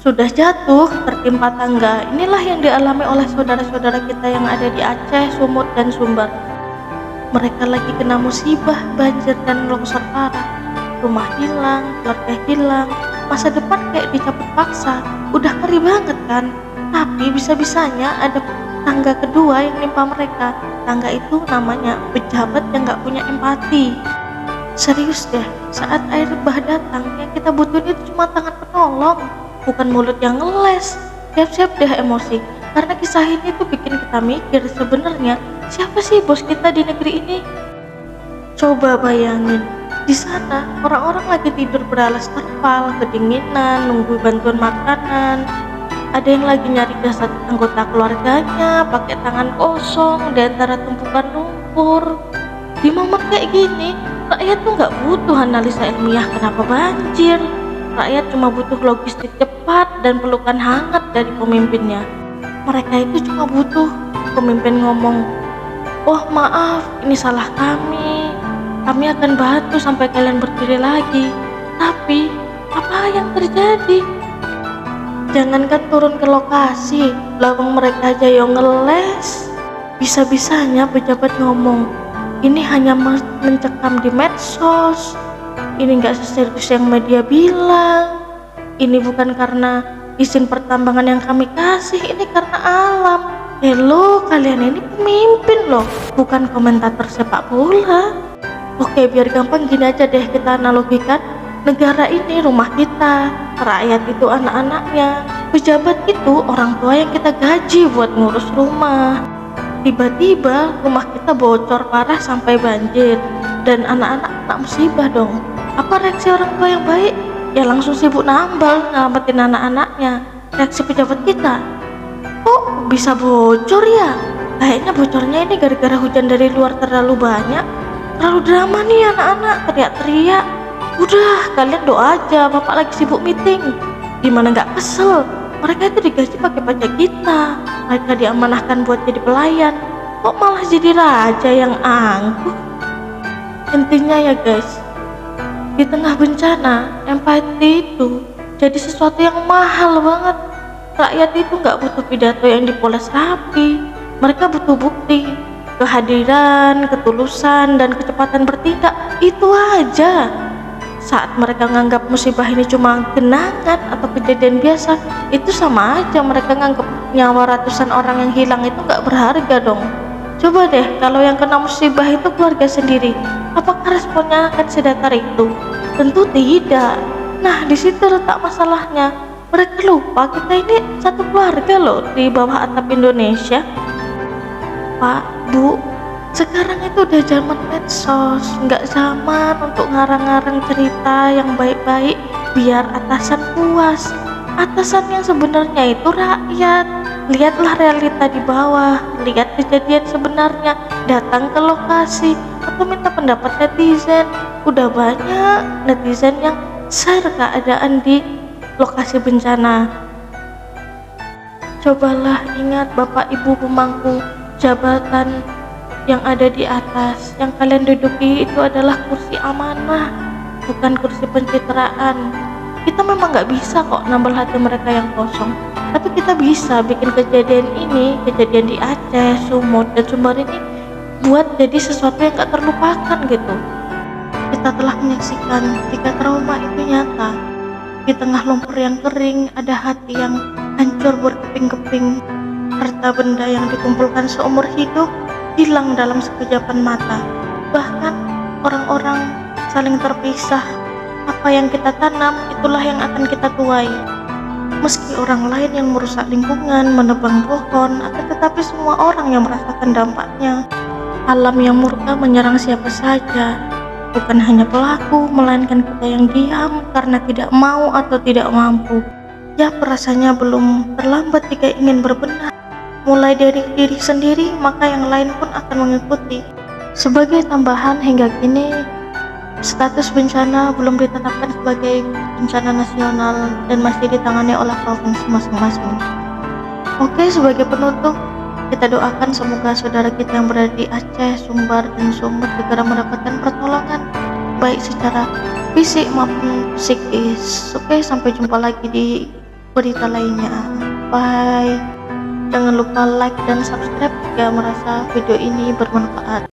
Sudah jatuh, tertimpa tangga. Inilah yang dialami oleh saudara-saudara kita yang ada di Aceh, Sumut, dan Sumbar. Mereka lagi kena musibah, banjir dan longsor parah. Rumah hilang, keluarga hilang, masa depan kayak dicabut paksa. Udah ngeri banget kan? Tapi bisa-bisanya ada tangga kedua yang nimpa mereka. Tangga itu namanya pejabat yang gak punya empati. Serius deh, saat air bah datang, yang kita butuhin itu cuma tangan penolong, bukan mulut yang ngeles. Siap-siap deh emosi, karena kisah ini tuh bikin kita mikir sebenarnya siapa sih bos kita di negeri ini? Coba bayangin, di sana orang-orang lagi tidur beralas terpal, kedinginan, nunggu bantuan makanan. Ada yang lagi nyari jasad anggota keluarganya, pakai tangan kosong di antara tumpukan lumpur. Di momen kayak gini, rakyat tuh nggak butuh analisa ilmiah kenapa banjir. Rakyat cuma butuh logistik cepat dan pelukan hangat dari pemimpinnya. Mereka itu cuma butuh pemimpin ngomong, "Oh maaf, ini salah kami. Kami akan bantu sampai kalian berdiri lagi." Tapi, apa yang terjadi? Jangankan turun ke lokasi, lawang mereka aja yang ngeles. Bisa-bisanya pejabat ngomong, "Ini hanya mencekam di medsos. Ini nggak seserius yang media bilang. Ini bukan karena izin pertambangan yang kami kasih, ini karena alam." Hello, kalian ini pemimpin loh, bukan komentator sepak bola. Oke, biar gampang gini aja deh kita analogikan. Negara ini rumah kita, rakyat itu anak-anaknya, pejabat itu orang tua yang kita gaji buat ngurus rumah. Tiba-tiba rumah kita bocor parah sampai banjir, dan anak-anak kena musibah dong. Apa reaksi orang tua yang baik? Ya langsung sibuk nambal nyelamatin anak-anaknya. Reaksi pejabat kita, kok bisa bocor ya? Kayaknya bocornya ini gara-gara hujan dari luar terlalu banyak. Terlalu drama nih anak-anak, teriak-teriak. Udah, kalian doa aja, bapak lagi sibuk meeting. Gimana nggak kesel? Mereka itu digaji pakai pajak kita. Mereka diamanahkan buat jadi pelayan. Kok malah jadi raja yang angkuh? Intinya ya guys, di tengah bencana, empati itu jadi sesuatu yang mahal banget. Rakyat itu nggak butuh pidato yang dipoles rapi. Mereka butuh bukti, kehadiran, ketulusan, dan kecepatan bertindak. Itu aja. Saat mereka nganggap musibah ini cuma genangan atau kejadian biasa, itu sama aja mereka nganggap nyawa ratusan orang yang hilang itu nggak berharga dong. Coba deh kalau yang kena musibah itu keluarga sendiri, apakah responnya akan sedatar itu? Tentu tidak. Nah, di situ letak masalahnya. Mereka lupa kita ini satu keluarga loh di bawah atap Indonesia. Pak, Bu, sekarang itu udah zaman medsos, nggak zaman untuk ngarang-ngarang cerita yang baik-baik biar atasan puas. Atasan yang sebenarnya itu rakyat. Lihatlah realita di bawah, lihat kejadian sebenarnya, datang ke lokasi atau minta pendapat netizen. Udah banyak netizen yang share keadaan di lokasi bencana. Cobalah ingat Bapak Ibu pemangku jabatan yang ada di atas. Yang kalian duduki itu adalah kursi amanah, bukan kursi pencitraan. Kita memang nggak bisa kok nambal hati mereka yang kosong, tapi kita bisa bikin kejadian di Aceh, Sumut, dan Sumbar ini buat jadi sesuatu yang gak terlupakan gitu. Kita telah menyaksikan jika trauma itu nyata. Di tengah lumpur yang kering ada hati yang hancur berkeping-keping. Harta benda yang dikumpulkan seumur hidup hilang dalam sekejapan mata. Bahkan orang-orang saling terpisah. Apa yang kita tanam itulah yang akan kita tuai. Meski orang lain yang merusak lingkungan, menebang pohon, akan tetapi semua orang yang merasakan dampaknya. Alam yang murka menyerang siapa saja, bukan hanya pelaku, melainkan kita yang diam karena tidak mau atau tidak mampu. Ya, rasanya belum terlambat jika ingin berbenah. Mulai dari diri sendiri, maka yang lain pun akan mengikuti. Sebagai tambahan, hingga kini status bencana belum ditetapkan sebagai bencana nasional dan masih ditangani oleh provinsi masing-masing. Oke, sebagai penutup, kita doakan semoga saudara kita yang berada di Aceh, Sumbar, dan Sumut segera mendapatkan pertolongan baik secara fisik maupun psikis. Oke, sampai jumpa lagi di berita lainnya. Bye. Jangan lupa like dan subscribe jika merasa video ini bermanfaat.